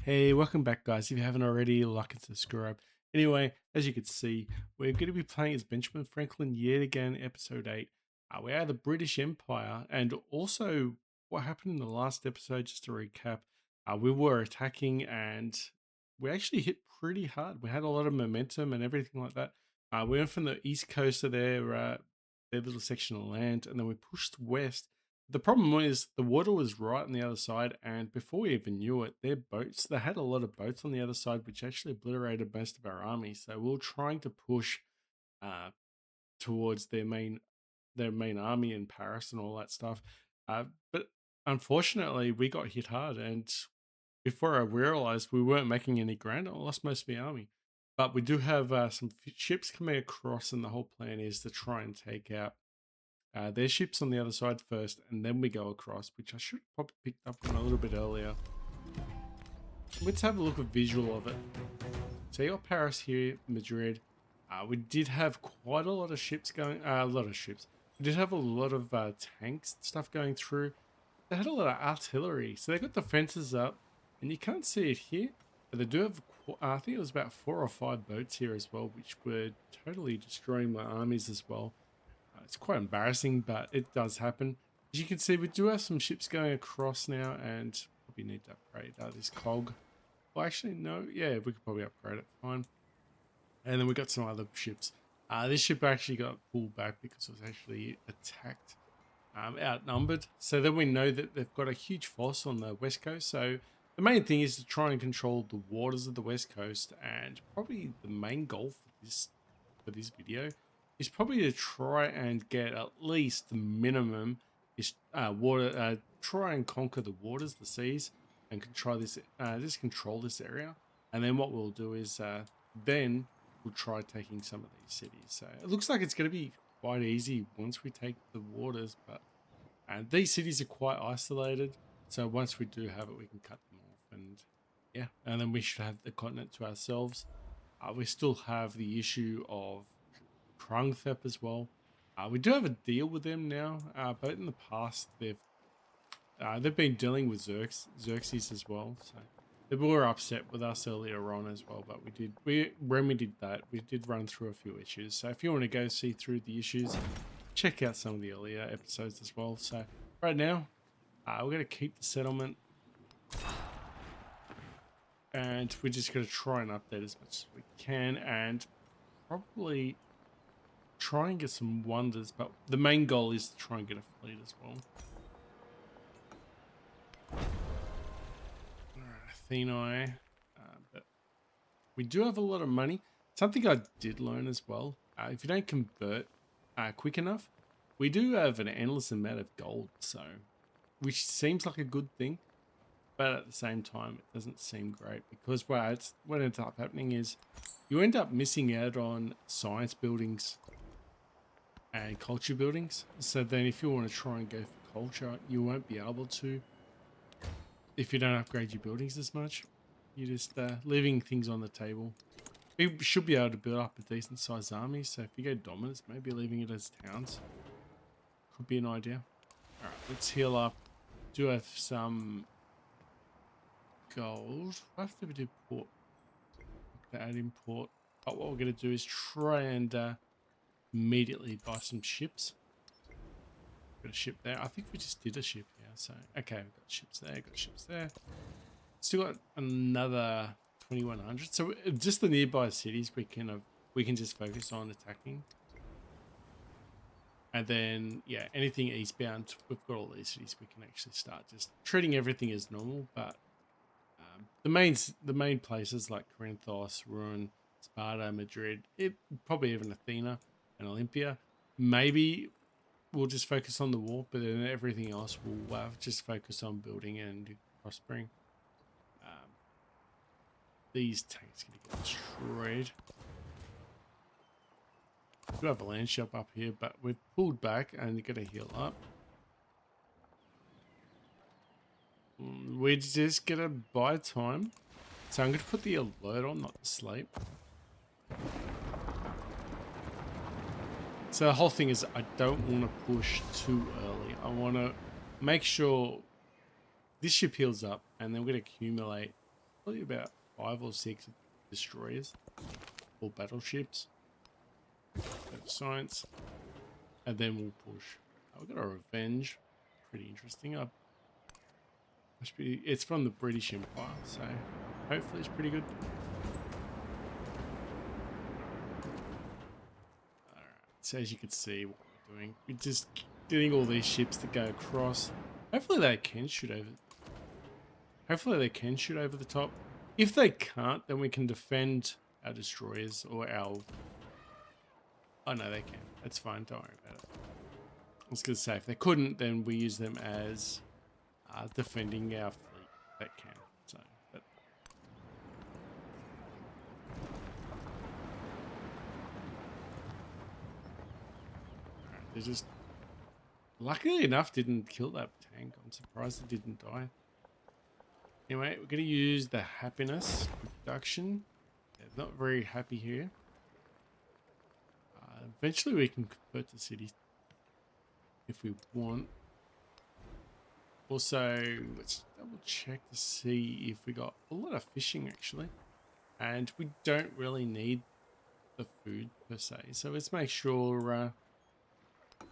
Hey, welcome back, guys. If you haven't already, like and subscribe. Anyway, as you can see, we're going to be playing as Benjamin Franklin yet again, episode 8. We're out of the British Empire, and also what happened in the last episode, just to recap, we were attacking and we actually hit pretty hard. We had a lot of momentum and everything like that. We went from the east coast of their little section of land, and then we pushed west. The problem is the water was right on the other side, and before we even knew it, their boats, they had a lot of boats on the other side, which actually obliterated most of our army. So we were trying to push uh, towards their main army in Paris and all that stuff. But unfortunately, we got hit hard, and before I realized we weren't making any ground, I lost most of the army. But we do have some ships coming across, and the whole plan is to try and take out their ship's on the other side first, and then we go across, which I should have probably picked up on a little bit earlier. Let's have a look at visual of it. So you got Paris here, Madrid. We did have quite a lot of ships going, a lot of ships. We did have a lot of tanks stuff going through. They had a lot of artillery, so they got the fences up, and you can't see it here, but they do have, I think it was about 4 or 5 boats here as well, which were totally destroying my armies as well. It's quite embarrassing, but it does happen. As you can see, we do have some ships going across now, and probably need to upgrade this cog. Well, actually, no. Yeah, we could probably upgrade it. Fine. And then we got some other ships. This ship actually got pulled back because it was actually attacked, outnumbered. So then we know that they've got a huge force on the west coast. So the main thing is to try and control the waters of the west coast, and probably the main goal for this video is probably to try and get at least the minimum is water. Try and conquer the waters, the seas, and control this. Just control this area, and then what we'll do is then we'll try taking some of these cities. So it looks like it's going to be quite easy once we take the waters, but these cities are quite isolated. So once we do have it, we can cut them off, and yeah, and then we should have the continent to ourselves. We still have the issue of Krungthep as well. We do have a deal with them now, but in the past they've been dealing with Xerxes as well. So they were upset with us earlier on as well. But we remedied that. We did run through a few issues. So if you want to go see through the issues, check out some of the earlier episodes as well. So right now, we're going to keep the settlement, and we're just going to try and update as much as we can, and probably try and get some wonders, but the main goal is to try and get a fleet as well. Alright, Atheni. But we do have a lot of money. Something I did learn as well, if you don't convert quick enough, we do have an endless amount of gold, so which seems like a good thing, but at the same time it doesn't seem great, because what ends up happening is you end up missing out on science buildings and culture buildings. So then if you want to try and go for culture, you won't be able to if you don't upgrade your buildings as much. You're just leaving things on the table. We should be able to build up a decent sized army, so if you go dominance, maybe leaving it as towns could be an idea. Alright, let's heal up. Do have some gold. What have to do port? To add import. But what we're going to do is try and immediately buy some ships. Got a ship there. I think we just did a ship here. So okay, we've got ships there, got ships there. Still got another 2100. So just the nearby cities we can just focus on attacking. And then yeah, anything eastbound, we've got all these cities we can actually start just treating everything as normal. But the main places like Corinthos, Rouen, Sparta, Madrid, probably even Athena and Olympia, maybe we'll just focus on the war, but then everything else we'll just focus on building and prospering. These tanks gonna get destroyed. We do have a land shop up here, but we've pulled back and gonna heal up. We're just gonna buy time. So I'm gonna put the alert on, not the sleep. So the whole thing is I don't want to push too early. I want to make sure this ship heals up, and then we're going to accumulate probably about 5 or 6 destroyers or battleships. Science, and then we'll push. We've got a Revenge, pretty interesting. It's from the British Empire, so hopefully it's pretty good. Alright, so as you can see what we're doing, we're just getting all these ships to go across. Hopefully they can shoot over. Hopefully they can shoot over the top. If they can't, then we can defend our destroyers or our... Oh no, they can. That's fine, don't worry about it. I was going to say, if they couldn't, then we use them as defending our fleet that can. So, but alright, they just luckily enough didn't kill that tank. I'm surprised it didn't die. Anyway, we're going to use the happiness production. They're not very happy here. Eventually we can convert the cities if we want. Also, let's double check to see if we got a lot of fishing actually. And we don't really need the food per se. So let's make sure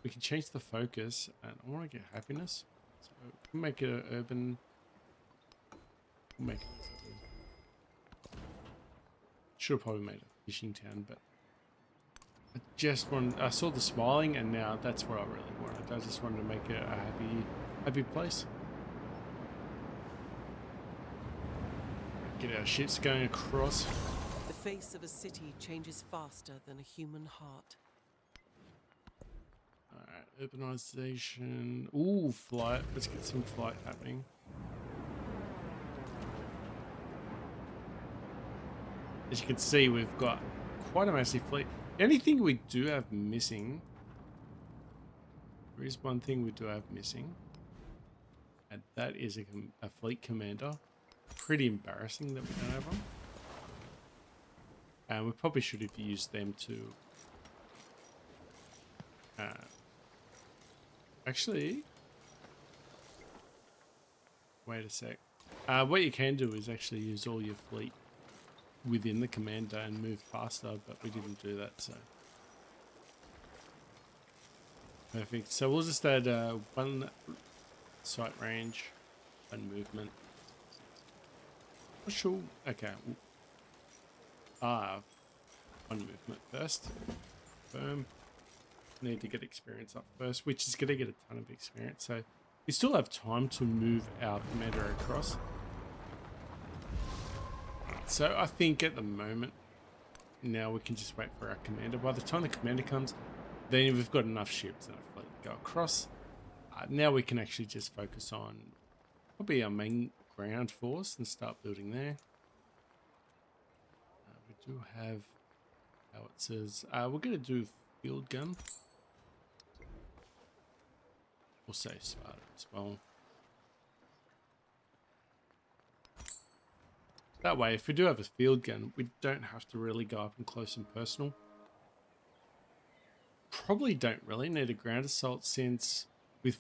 we can change the focus. And I want to get happiness. So we'll make it an urban. We'll make it an urban. Should have probably made a fishing town, but I saw the smiling, and now that's what I really wanted. I just wanted to make it a happy place. Get our ships going across. The face of a city changes faster than a human heart. Alright, urbanization. Ooh, flight. Let's get some flight happening. As you can see, we've got quite a massive fleet. The only thing we do have missing, there is one thing we do have missing, and that is a fleet commander. Pretty embarrassing that we don't have one. And we probably should have used them to... actually, wait a sec. What you can do is actually use all your fleet within the commander and move faster, but we didn't do that, so perfect. So we'll just add 1 sight range, 1 movement. Sure. Okay. 1 movement first. Confirm. Need to get experience up first, which is going to get a ton of experience. So we still have time to move our commander across. So I think at the moment, now we can just wait for our commander. By the time the commander comes, then we've got enough ships and a fleet to go across. Now we can actually just focus on probably our main ground force and start building there. We do have howitzers. We're going to do field gun. We'll say Sparta as well. That way, if we do have a field gun, we don't have to really go up and close and personal. Probably don't really need a ground assault since,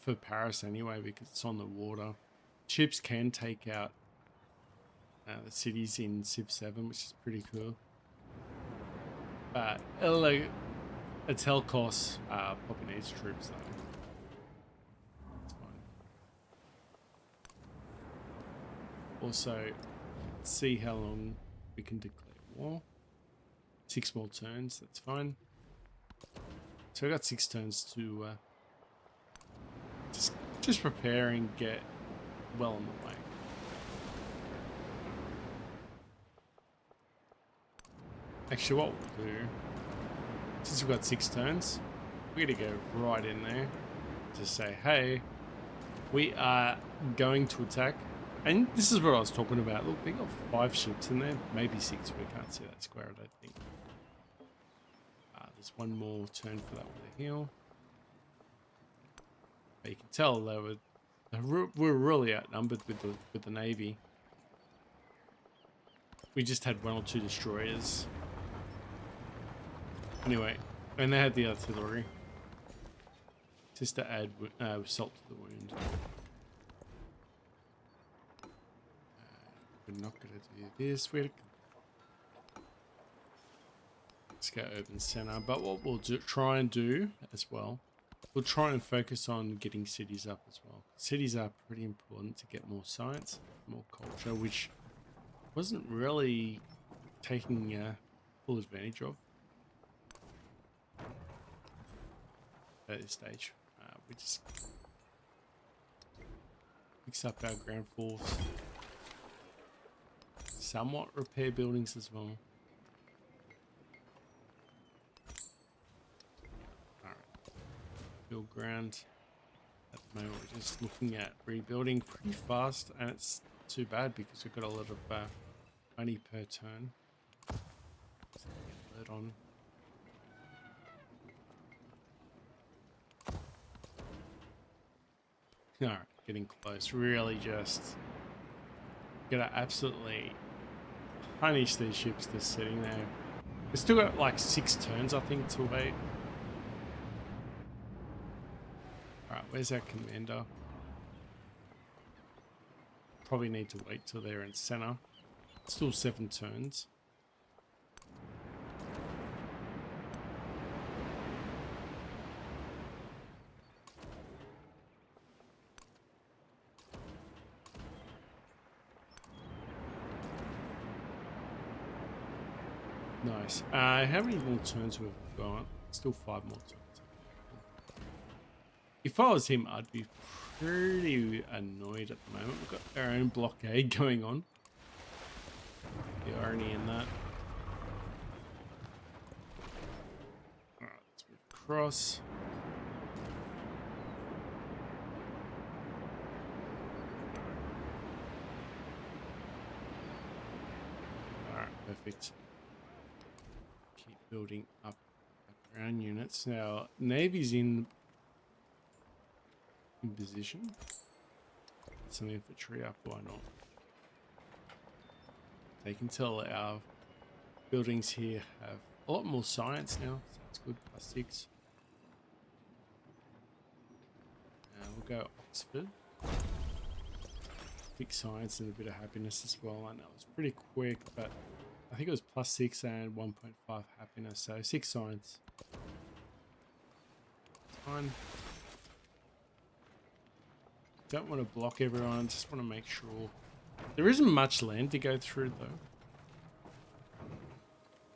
for Paris anyway, because it's on the water. Ships can take out the cities in Civ 7, which is pretty cool. But at hell costs, probably needs troops though. That's fine. Also, let's see how long we can declare war. 6 more turns, that's fine. So I got 6 turns to just prepare and get well on the way. Actually, what we'll do, since we've got 6 turns, we're going to go right in there to say, hey, we are going to attack. And this is what I was talking about. Look, they got 5 ships in there, maybe 6. We can't see that square, I don't think. There's 1 more turn for that one to heal. But you can tell we're really outnumbered with the navy. We just had 1 or 2 destroyers. Anyway, and they had the artillery. Just to add salt to the wound. We're not going to do this. Let's go urban center. But what we'll try and do as well, we'll try and focus on getting cities up as well. Cities are pretty important to get more science, more culture, which wasn't really taking full advantage of at this stage. We just fix up our ground force, somewhat repair buildings as well. Alright, build ground. At the moment we're just looking at rebuilding pretty fast, and it's too bad because we've got a lot of money per turn. So get that on. Alright, getting close. Really just gotta absolutely punish these ships that's sitting there. We've still got like 6 turns, I think, to wait. Alright, where's our commander? Probably need to wait till they're in center. Still 7 turns. Nice. How many more turns we've got? Still 5 more turns. If I was him, I'd be pretty annoyed at the moment. We've got our own blockade going on. The irony in that. Alright, let's move across. Alright, perfect. Keep building up our ground units. Now, Navy's in position. Get some infantry up, why not? They can tell our buildings here have a lot more science now, so that's good. +6. We'll go Oxford. Big science and a bit of happiness as well. I know it's pretty quick, but I think it was +6 and 1.5 happiness, so 6 science. It's fine. Don't want to block everyone, just want to make sure. There isn't much land to go through though.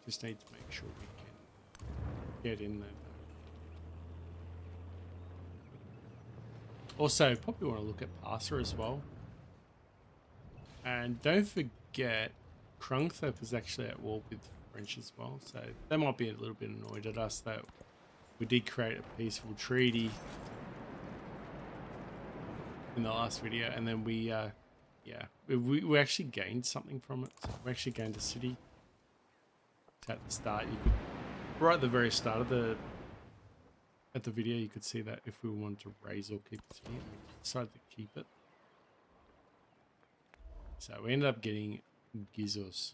Just need to make sure we can get in there. Also, probably want to look at Parser as well. And don't forget, Krungthep is actually at war with the French as well. So they might be a little bit annoyed at us that we did create a peaceful treaty in the last video, and then we actually gained something from it. So we actually gained a city. At the start, you could, right at the very start of the video, you could see that if we wanted to raise or keep the city, we decided to keep it. So we ended up getting Gizos.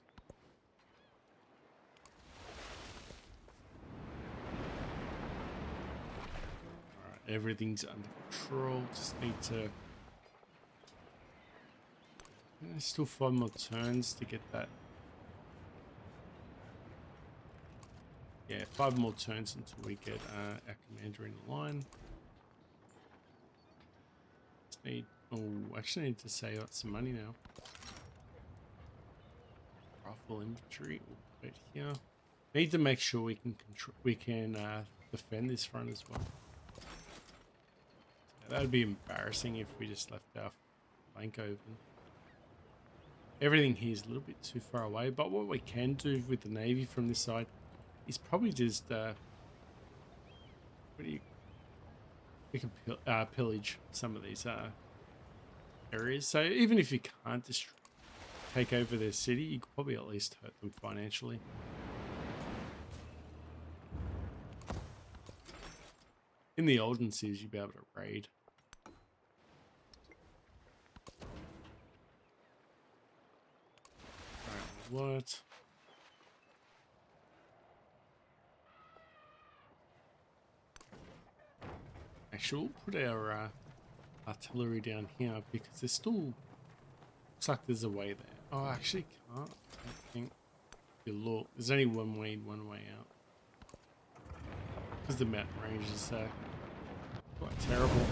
Alright, everything's under control. Just need to. Still 5 more turns to get that. Yeah, 5 more turns until we get our commander in line. Actually need to save out some money now. Rifle infantry, wait here. Need to make sure we can defend this front as well. So that would be embarrassing if we just left our flank open. Everything here is a little bit too far away, but what we can do with the Navy from this side is probably just we can pillage some of these areas. So even if you can't take over their city, you could probably at least hurt them financially. In the olden cities, you'd be able to raid. What? Actually, we'll put our artillery down here because there's still looks like there's a way there. Oh, I actually can't. I think if you look, there's only one way in, one way out. Because the mountain range is quite terrible.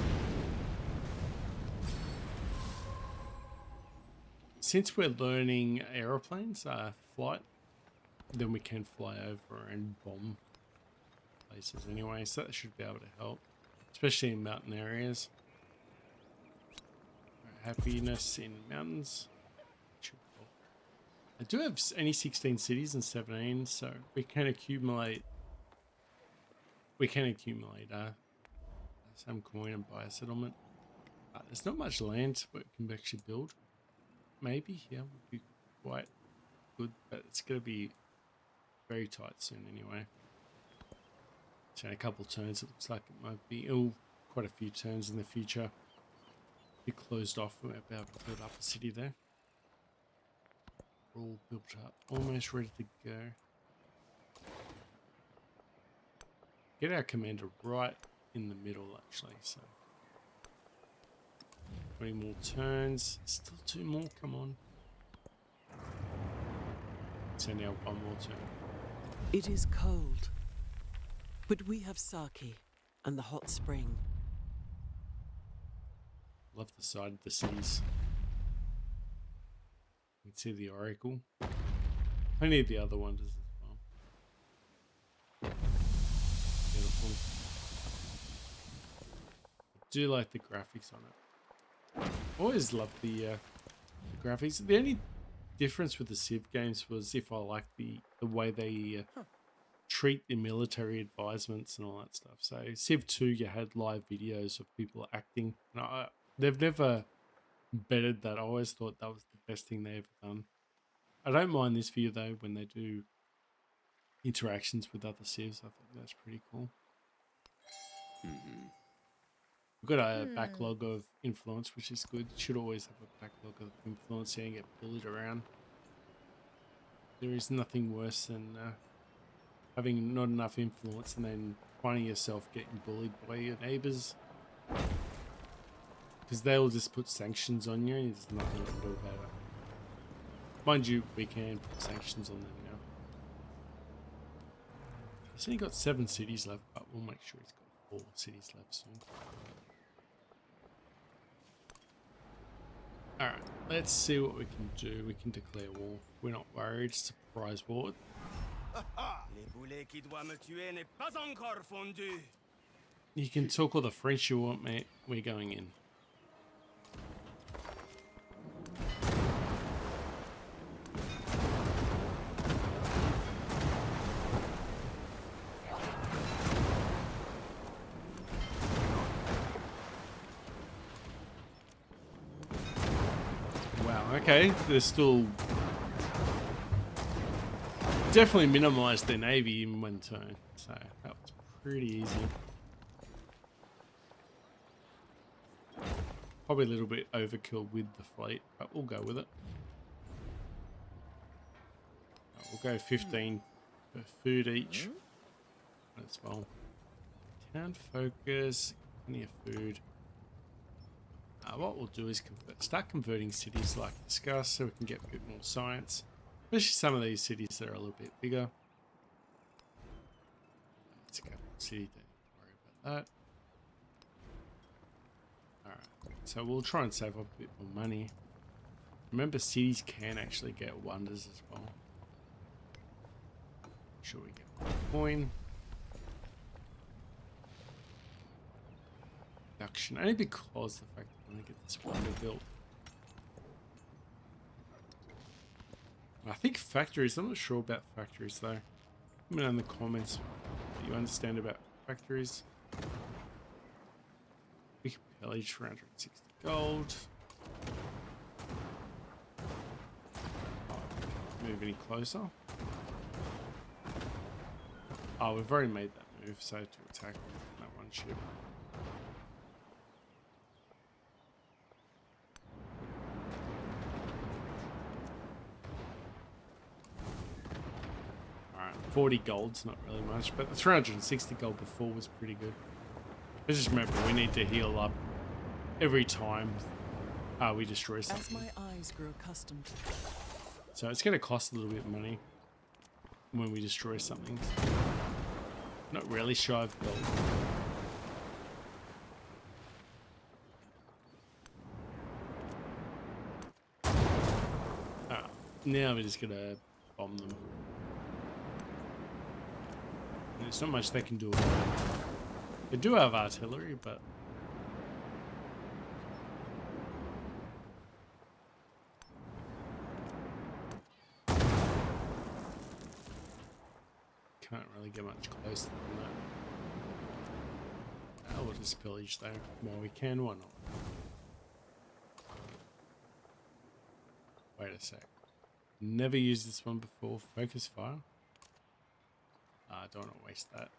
Since we're learning aeroplanes, flight, then we can fly over and bomb places anyway, so that should be able to help, especially in mountain areas. Happiness in mountains should help. I do have only 16 cities and 17, so we can accumulate some coin and buy a settlement. There's not much land where we can actually build. Maybe here would be quite good, but it's going to be very tight soon anyway. So in a couple turns, it looks like it might be quite a few turns in the future. Be closed off. We're about to build up a city there. We're all built up, almost ready to go. Get our commander right in the middle, actually. So 20 more turns. Still 2 more. Come on. So now 1 more turn. It is cold, but we have Saki and the hot spring. Love the side of the cities. You can see the Oracle. I need the other wonders as well. Beautiful. I do like the graphics on it. Always love the graphics. The only difference with the Civ games was if I like the way they treat the military advisements and all that stuff. So Civ 2, you had live videos of people acting. And they've never bettered that. I always thought that was the best thing they ever done. I don't mind this view though when they do interactions with other Civs. I think that's pretty cool. We've got a backlog of influence, which is good. Should always have a backlog of influence here and get bullied around. There is nothing worse than having not enough influence and then finding yourself getting bullied by your neighbors. Because they'll just put sanctions on you and there's nothing you can do about it. Mind you, we can put sanctions on them now. He's only got 7 cities left, but we'll make sure he's got 4 cities left soon. Alright, let's see what we can do. We can declare war. We're not worried. Surprise war. Les boulets qui doit me tuer n'est pas encore fondu. You can talk all the French you want, mate. We're going in. Okay, they're still definitely minimized their navy in 1 turn, so that was pretty easy. Probably a little bit overkill with the fleet, but we'll go with it. We'll go 15 per food each as well. Town focus, plenty of food. What we'll do is start converting cities like discussed so we can get a bit more science. Especially some of these cities that are a little bit bigger. Let's go city, don't worry about that. Alright, so we'll try and save up a bit more money. Remember, cities can actually get wonders as well. Make sure we get one coin. Production, only because the fact that I'm going to get this wonder built. I think factories, I'm not sure about factories though. Let me know in the comments what you understand about factories. We can pillage 460 gold. Move any closer. Oh, we've already made that move, so to attack that one ship. Alright, 40 gold's not really much, but the 360 gold before was pretty good. I just remember we need to heal up every time we destroy something. As my eyes grow accustomed, So it's going to cost a little bit of money when we destroy something. Not really sure I've built. Now we're just going to bomb them. And there's not much they can do about it. They do have artillery, but... can't really get much closer than that. We'll just pillage though. While we can, why not? Wait a sec. Never used this one before. Focus fire. I don't want to waste that.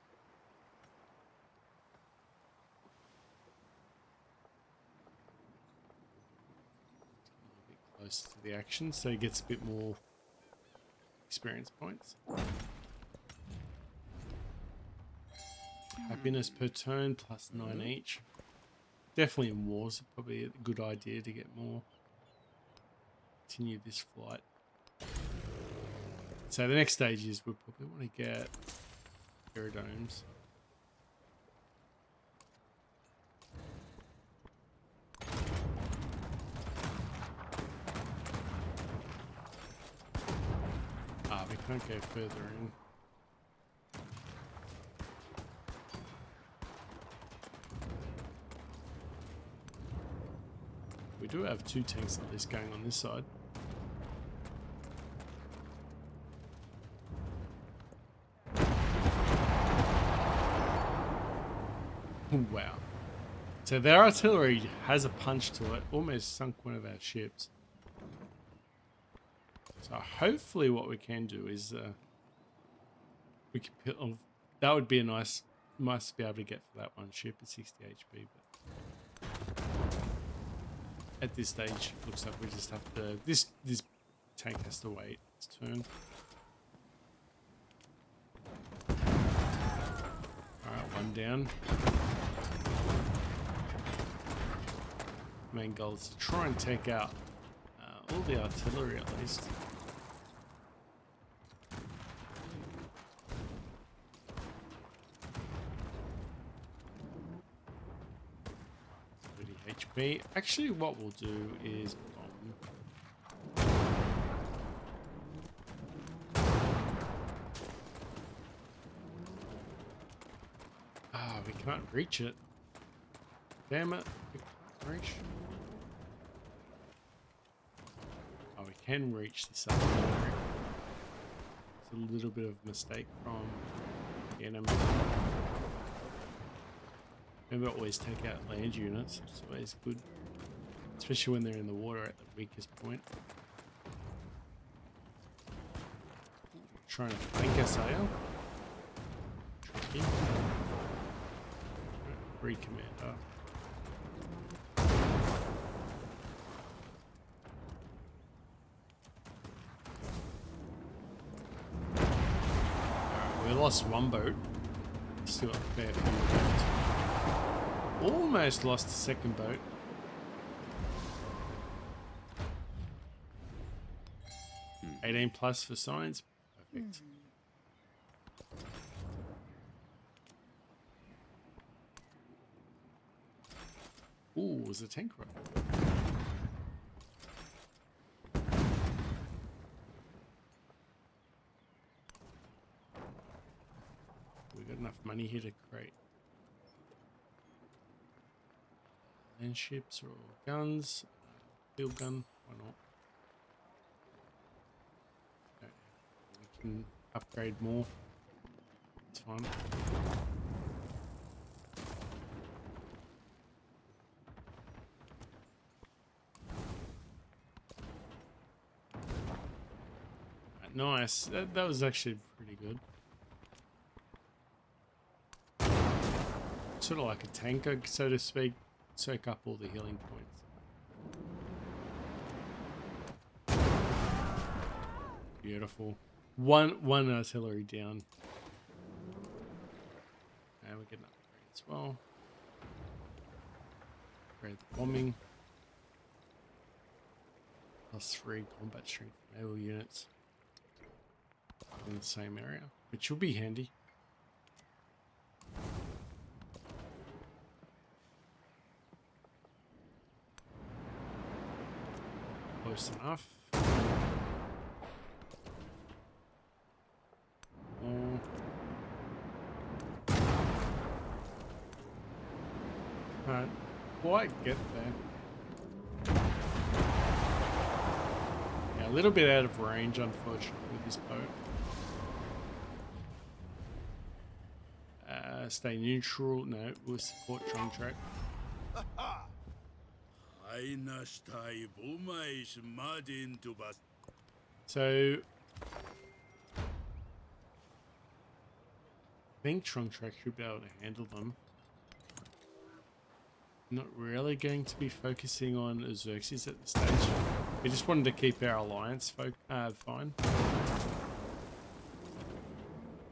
A bit closer to the action, so he gets a bit more experience points. Happiness per turn plus 9 each. Definitely in wars, probably a good idea to get more. Continue this flight. So the next stage is we'll probably want to get aerodomes. We can't go further in. We do have 2 tanks at least going on this side. Wow. So their artillery has a punch to it. Almost sunk one of our ships. So hopefully what we can do is we can that would be a nice to be able to get for that one ship at 60 HP, but at this stage looks like we just have to this tank has to wait its turn. Alright, one down. Main goal is to try and take out all the artillery at least. HP. Actually, what we'll do is bomb. We can't reach it. Damn it. We can't reach. Oh, we can reach this artillery. It's a little bit of a mistake from the enemy. Remember, always take out land units. It's always good, especially when they're in the water at the weakest point. Trying to flank us, are you? Tricky. Free commander. Alright, we lost one boat. Still got a fair few left. Almost lost the second boat. Hmm. 18 plus for science. Perfect. Ooh, it was a tank run. We got enough money here to create land ships or guns. Field gun, why not? Okay. We can upgrade more. It's fine. Nice. That was actually pretty good. Sort of like a tanker, so to speak. Soak up all the healing points. Beautiful. One artillery down. And we're getting upgrade as well. Upgrade the bombing. +3 combat strength naval units in the same area, which will be handy. Close enough. Oh. Can't quite get there. Yeah, a little bit out of range, unfortunately, with this boat. Stay neutral. No, we'll support Trong Track. So, I think Trong Track should be able to handle them. Not really going to be focusing on Xerxes at this stage. We just wanted to keep our alliance fine.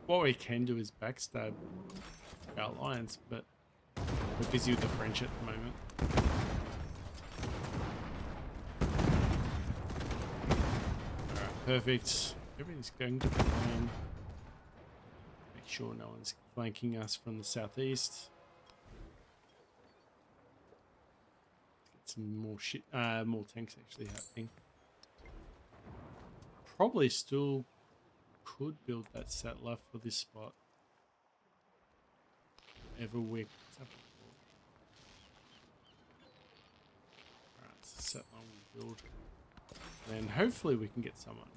What we can do is backstab our alliance, but we're busy with the French at the moment. Alright, perfect. Everything's going to plan. Make sure no one's flanking us from the southeast. Some more shit, more tanks actually happening. Probably still could build that settler for this spot. Everwick. Alright, so settler we build. And hopefully we can get someone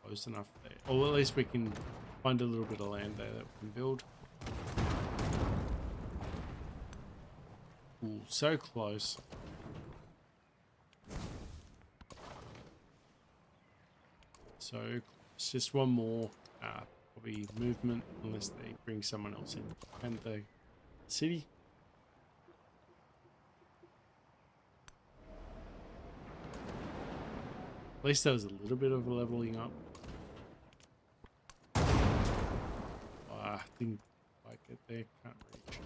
close enough there. Or at least we can find a little bit of land there that we can build. Ooh, so close. So it's just one more probably movement unless they bring someone else in and the city. At least there was a little bit of a leveling up. I think I get there, can't reach.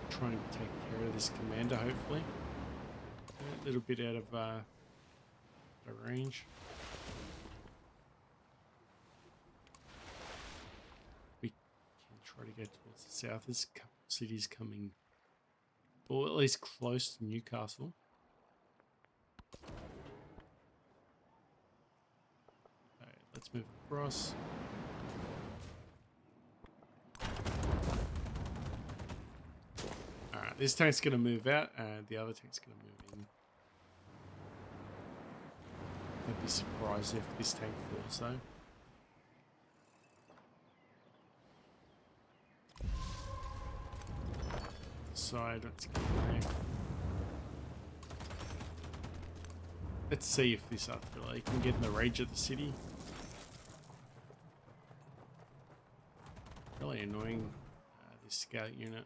Trying to take care of this commander hopefully. A little bit out of the range. We can try to get towards the south. There's a couple of cities coming, or at least close to Newcastle. Okay, let's move across. Alright, this tank's going to move out and the other tank's going to move in. I'd be surprised if this tank falls though. Side, let's get there. Let's see if this artillery can get in the range of the city. Really annoying, this scout unit.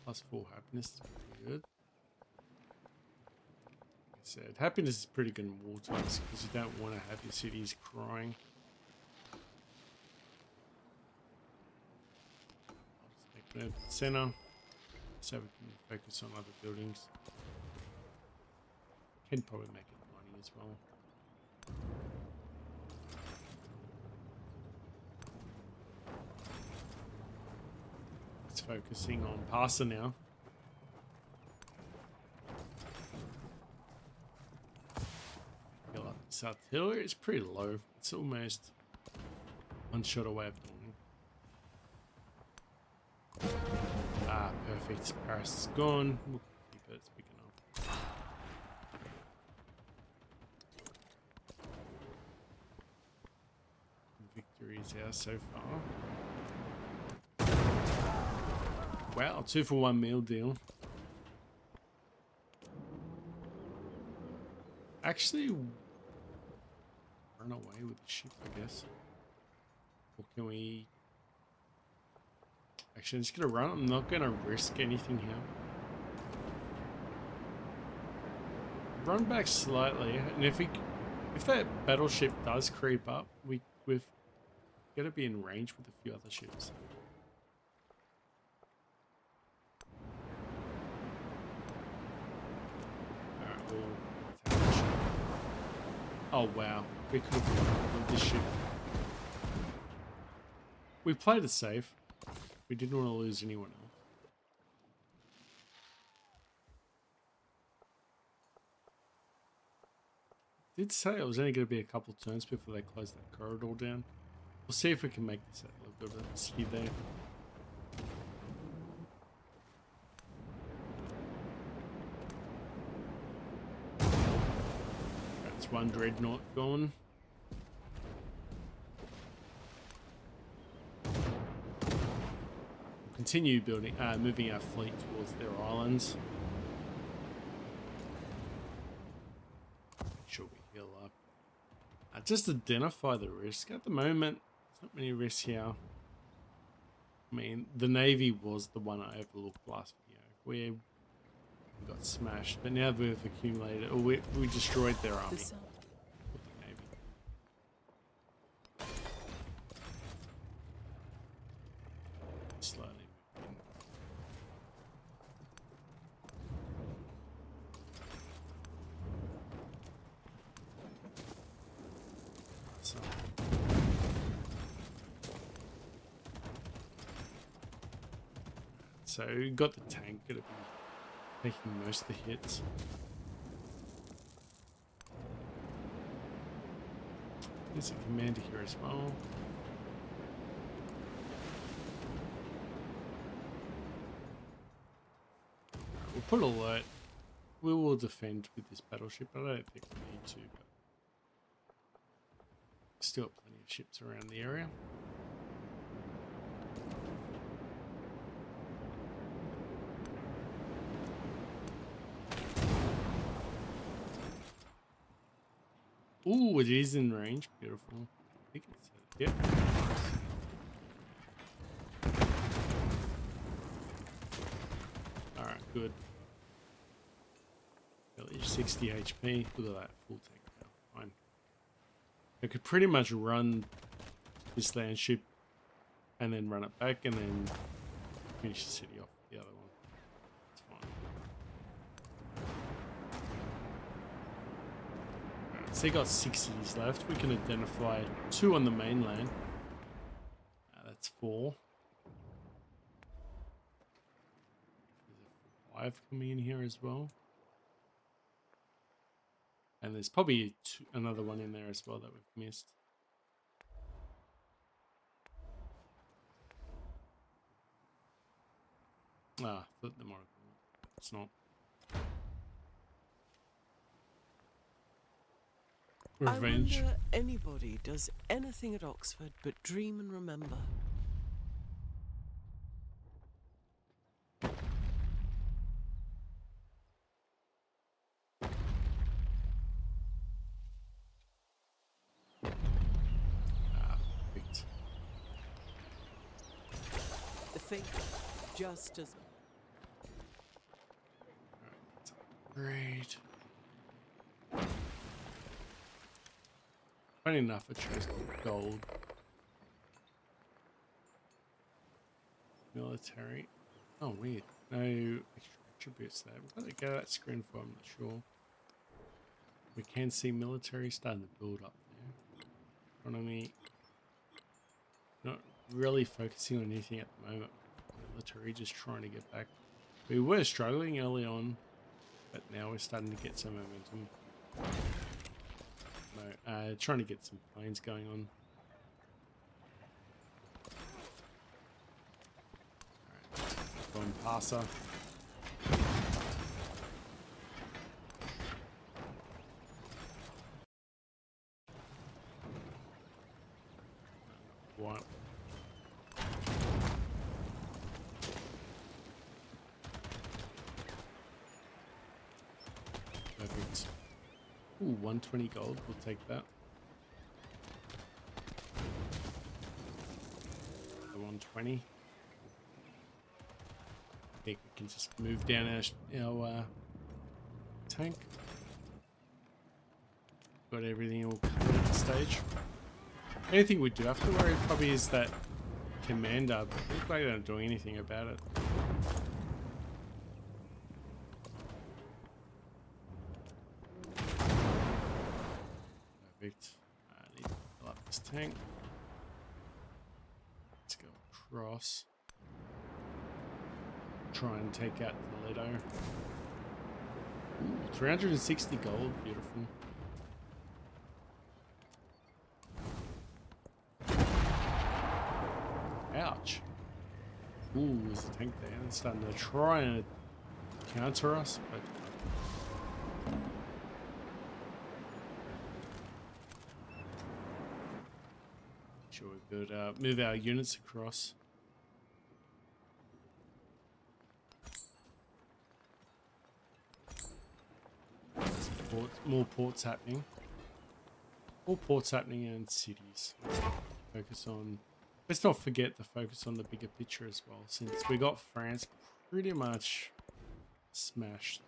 +4 happiness is pretty good. Like I said, happiness is pretty good in war times because you don't want to have your cities crying. I'll just make the center so we can focus on other buildings. Can probably make it money as well. Focusing on Parsa now. Feel like this artillery is pretty low. It's almost one shot away of dying. Ah, perfect. Paris is gone. We'll keep it. It's big enough. Victory is ours so far. Wow, 2-for-1 meal deal. Actually, run away with the ship, I guess. Or can we... Actually, I'm just going to run. I'm not going to risk anything here. Run back slightly, and if that battleship does creep up, we've got to be in range with a few other ships. Oh wow, we could have won this ship. We played it safe. We didn't want to lose anyone else. Did say it was only going to be a couple turns before they close that corridor down. We'll see if we can make this a little bit of a ski there. That's one dreadnought gone. We'll continue building, moving our fleet towards their islands. Make sure we heal up. Just identify the risk. At the moment, there's not many risks here. I mean, the Navy was the one I overlooked last video. We got smashed, but now we've accumulated, or we destroyed their army. The sun. With the Navy. Slowly moving. So we got the tank gonna be taking most of the hits. There's a commander here as well. We'll put alert. We will defend with this battleship, but I don't think we need to. But still have plenty of ships around the area. Ooh, it is in range. Beautiful. I think it's yep. All right, good. At least 60 HP. Look at that full tank now. Fine. I could pretty much run this land ship and then run it back and then finish the city off with the other one. It's fine. So you got 6 cities left. We can identify 2 on the mainland. That's 4. There's a 5 coming in here as well. And there's probably another one in there as well that we've missed. Ah, thought the more. It's not. Revenge. I wonder anybody does anything at Oxford but dream and remember. Perfect. The fate just as Great. Funny enough, I chose gold. Military. Oh, weird. No extra attributes there. We've got to go to that screen for, I'm not sure. We can see military starting to build up there. Economy. Not really focusing on anything at the moment. Military just trying to get back. We were struggling early on, but now we're starting to get some momentum. No, trying to get some planes going on. Alright, going passer. One. Perfect. Ooh, 120 gold. We'll take that. The 120. I think we can just move down our tank. Got everything all covered at this stage. Anything we do have to worry probably is that commander, but it looks like they're not doing anything about it. Perfect. I need to fill up this tank. Let's go across. Try and take out the Leto. Ooh, 360 gold. Beautiful. Ouch. Ooh, there's a tank there. It's starting to try and counter us, but sure we could move our units across. More ports happening. More ports happening in cities. Focus on. Let's not forget to focus on the bigger picture as well, since we got France pretty much smashed.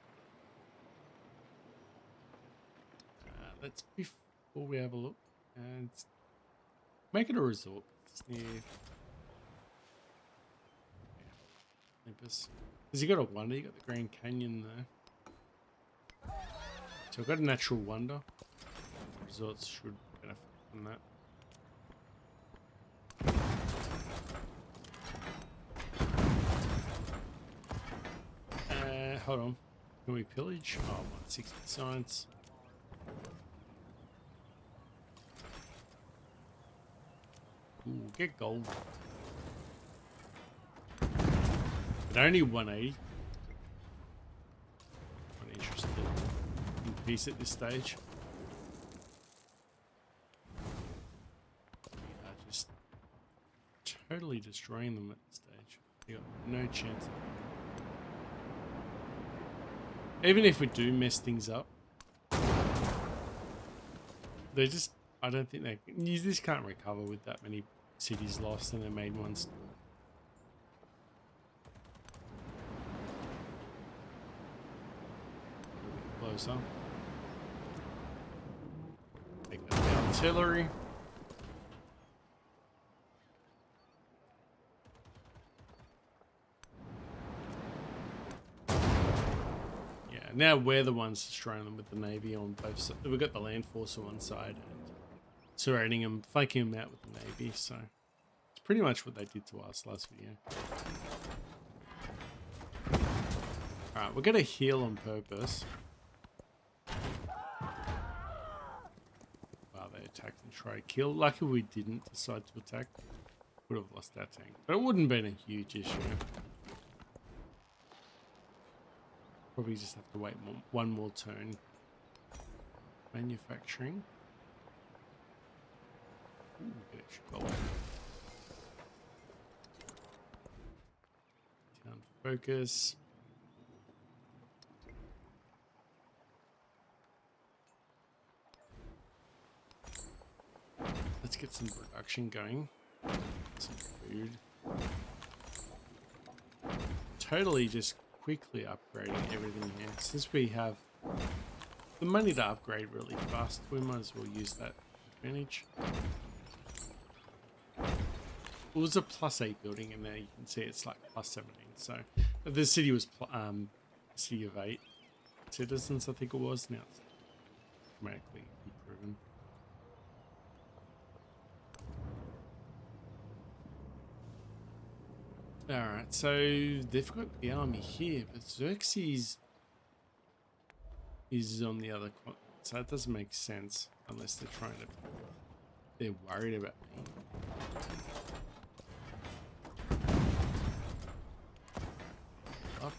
Let's before we have a look and make it a resort. It's near Olympus. Because you got a wonder, you got the Grand Canyon there. So we've got a natural wonder. Resorts should benefit from that. Hold on. Can we pillage? Oh, 160 science. Ooh, get gold. But only 180. Not interested in peace at this stage. We are just totally destroying them at this stage. You got no chance. Even if we do mess things up, they just, I don't think they, you just can't recover with that many cities lost and their main ones. Closer. Take out the artillery. Now we're the ones destroying them with the Navy on both sides. We've got the land force on one side and surrounding them, flanking them out with the Navy. So it's pretty much what they did to us last video. Alright, we're going to heal on purpose. Wow, they attacked and tried to kill. Lucky we didn't decide to attack. Would have lost our tank. But it wouldn't have been a huge issue. Probably just have to wait one more turn. Manufacturing. Ooh, get extra gold. Town focus. Let's get some production going. Some food. Totally just quickly upgrading everything here. Since we have the money to upgrade really fast, we might as well use that advantage. It was a +8 building, and now you can see it's like +17. So the city was city of 8 citizens, I think it was. Now it's dramatically improving. Alright, so they've got the army here, but Xerxes is on the other continent, so that doesn't make sense unless they're trying to. They're worried about me. Up.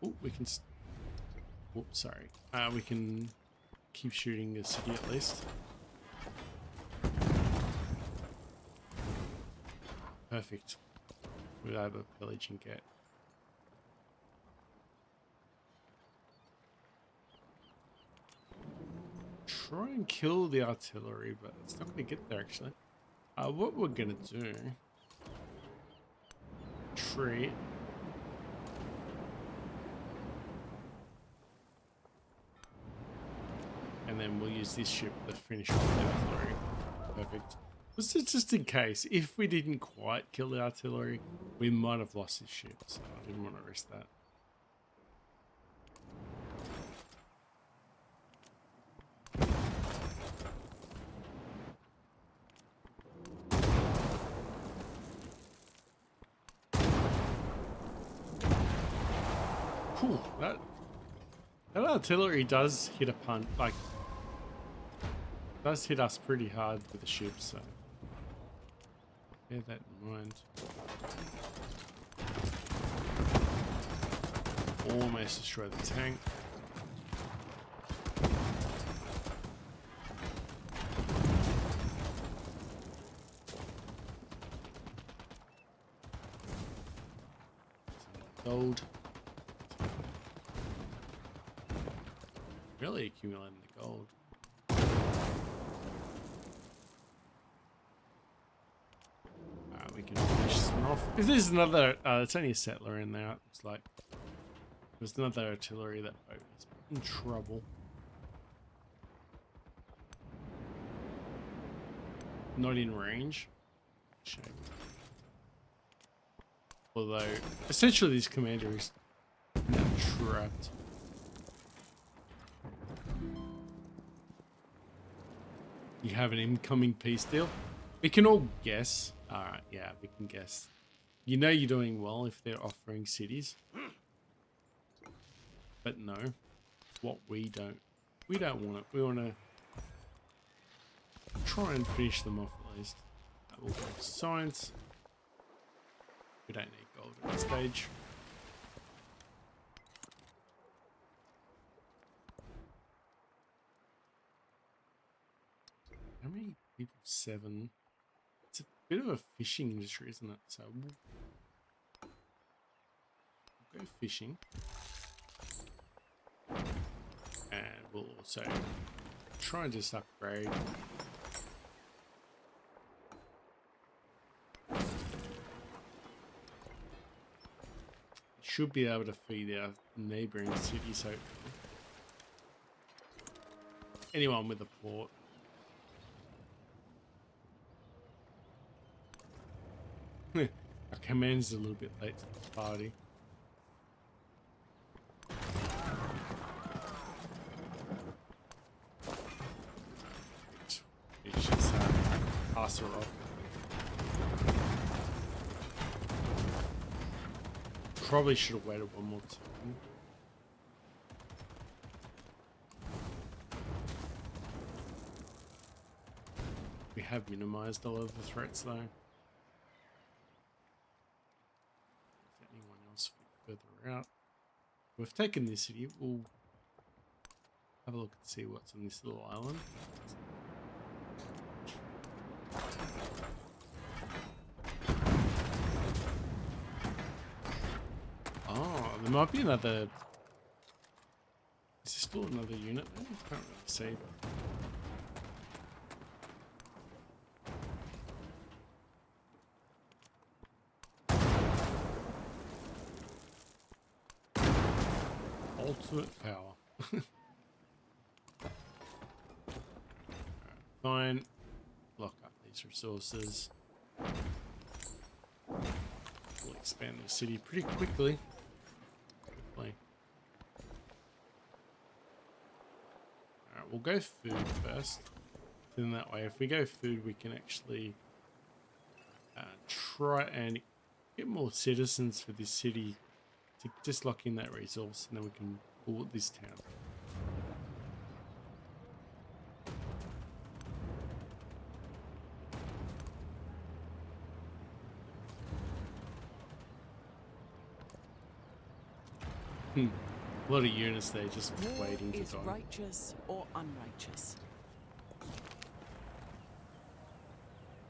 Oh, we can. Oops, sorry. We can keep shooting the city at least. Perfect. We'll have a pillage and get. Try and kill the artillery, but it's not going to get there actually. What we're going to do. Retreat. And then we'll use this ship to finish off the artillery. Perfect. This is just in case, if we didn't quite kill the artillery, we might have lost his ship, so I didn't want to risk that. Whew, that artillery does hit a punt, like, does hit us pretty hard with the ship, so bear that in mind. Almost destroy the tank. Gold. Really accumulating the gold. We can finish this one off. If there's another, it's only a settler in there. It's like there's another artillery that boat is in trouble. Not in range. Shame. Although, essentially, this commander is now trapped. You have an incoming peace deal. We can all guess. Alright, yeah, we can guess. You know you're doing well if they're offering cities. But no, what we don't want it. We want to try and finish them off at least. We'll go to science. We don't need gold at this stage. How many people? 7. It's a bit of a fishing industry, isn't it? So we'll go fishing. And we'll also try and just upgrade. Should be able to feed our neighbouring cities, hopefully. Anyone with a port. Our command's a little bit late to the party. It's just pass her off. Probably should have waited one more time. We have minimized all of the threats though. Is anyone else further out? We've taken this city. We'll have a look and see what's on this little island. Oh, there might be another. Is there still another unit there? I can't really see. Ultimate power. Fine. Lock up these resources. We'll expand the city pretty quickly. Hopefully. Alright, we'll go food first. Then that way, if we go food, we can actually try and get more citizens for this city to just lock in that resource, and then we can pull this town. A lot of units there just waiting to is die. righteous or unrighteous?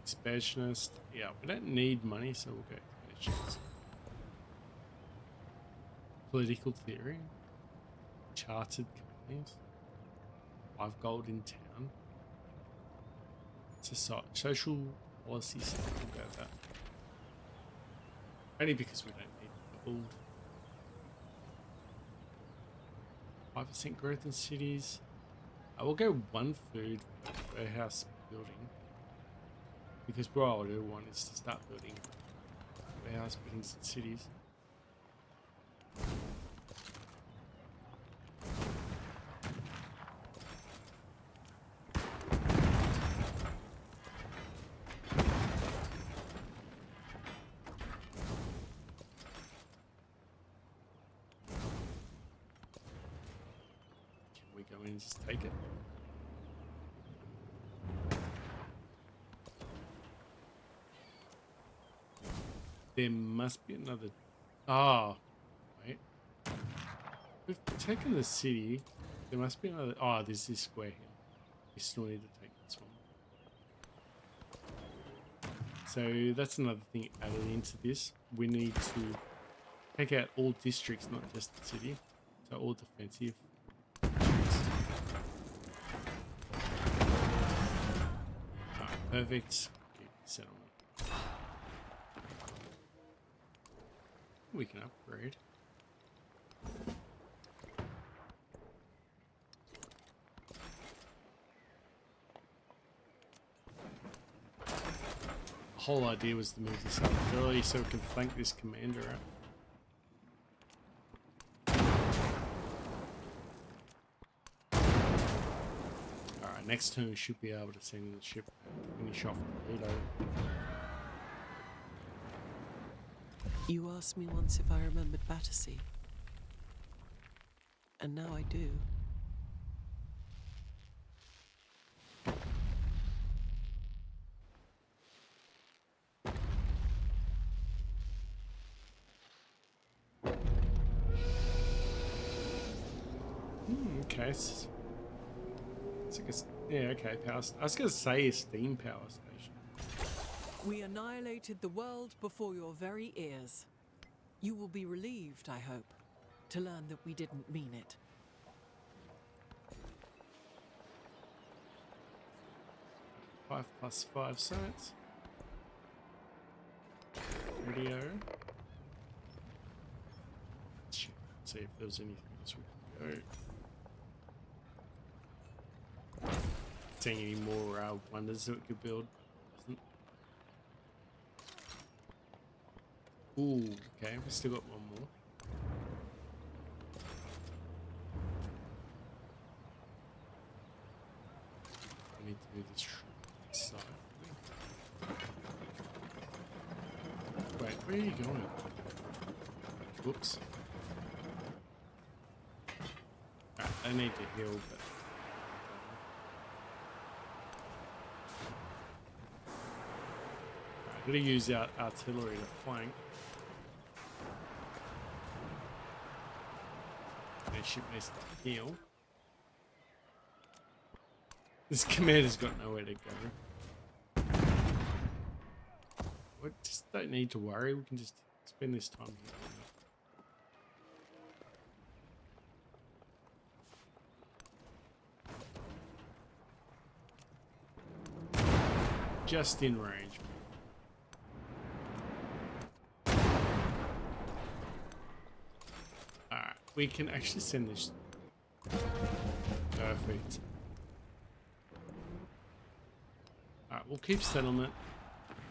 Expansionist. Yeah, we don't need money, so we'll go expansionist. Political theory. Chartered companies. 5 gold in town. It's a social policy center. We'll go with that. Only because we don't need gold. 5% growth in cities. I will go 1 food per warehouse building. Because what I do want is to start building warehouse buildings in cities. we go in and just take it. There must be another. Oh, wait. We've taken the city. There must be another. Oh, there's this square here. We still need to take this one. So that's another thing added into this. We need to take out all districts, not just the city. So all defensive. Alright, perfect. Keep settlement. We can upgrade. The whole idea was to move this up early so we can flank this commander out. Alright, next turn we should be able to send the ship and finish off Toledo. You asked me once if I remembered Battersea. And now I do. Okay. It's like yeah, okay, power. I was going to say a steam power station. We annihilated the world before your very ears. You will be relieved, I hope, to learn that we didn't mean it. Five plus 5 science. Radio. Let's see if there's anything else we can go. Seeing any more wonders that we could build. Ooh, okay, we still got one more. I need to do this side. Wait, where are you going? Whoops. Alright, I need to heal, but I'm gonna use our artillery to flank. My ship needs to heal. This commander's got nowhere to go. We just don't need to worry. We can just spend this time here. Just in range. Alright, we can actually send this. Perfect. Alright, we'll keep settlement.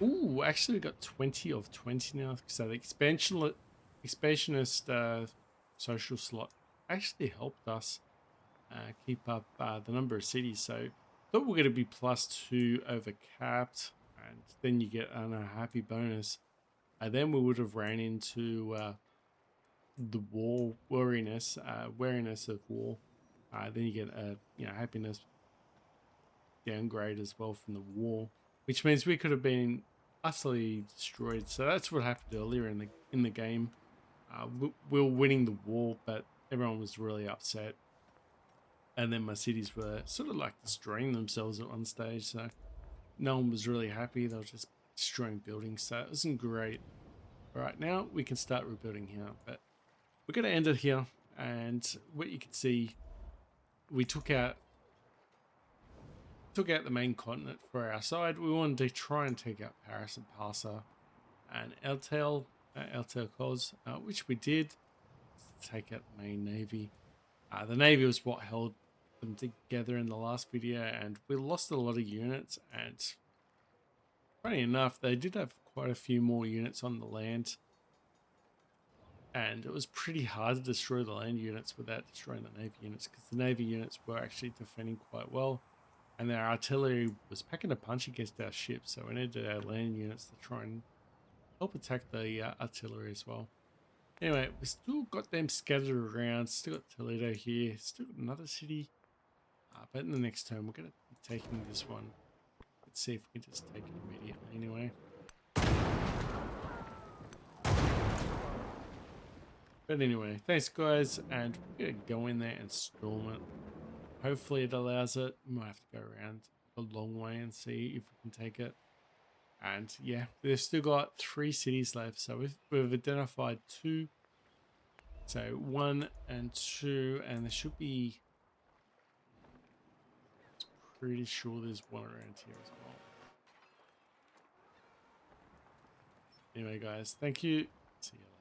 Ooh, actually we got 20 of 20 now. So the expansionist social slot actually helped us keep up the number of cities. So thought we we're going to be +2 over capped, and then you get an unhappy bonus. And then we would have ran into the wariness of war. Then you get a happiness downgrade as well from the war, which means we could have been utterly destroyed. So that's what happened earlier in the game. We were winning the war, but everyone was really upset, and then my cities were sort of like destroying themselves at one stage. So no one was really happy. They were just destroying buildings. So it wasn't great. All right, now we can start rebuilding here, but we're going to end it here. And what you can see, we took out the main continent for our side. We wanted to try and take out Paris and Parsa and Eltel Cos, which we did. Take out the main navy. The navy was what held them together in the last video, and we lost a lot of units. And funny enough, they did have quite a few more units on the land, and it was pretty hard to destroy the land units without destroying the navy units, because the navy units were actually defending quite well. And their artillery was packing a punch against our ships, so we needed our land units to try and help attack the artillery as well. Anyway, we still got them scattered around. Still got Toledo here. Still got another city. But in the next turn, we're going to be taking this one. Let's see if we can just take it immediately anyway. But anyway, thanks guys, and we're going to go in there and storm it. Hopefully it allows it. We might have to go around a long way and see if we can take it. And yeah, they've still got 3 cities left, so we've identified 2. So 1 and 2, and there should be... Pretty sure there's one around here as well. Anyway guys, thank you. See you later.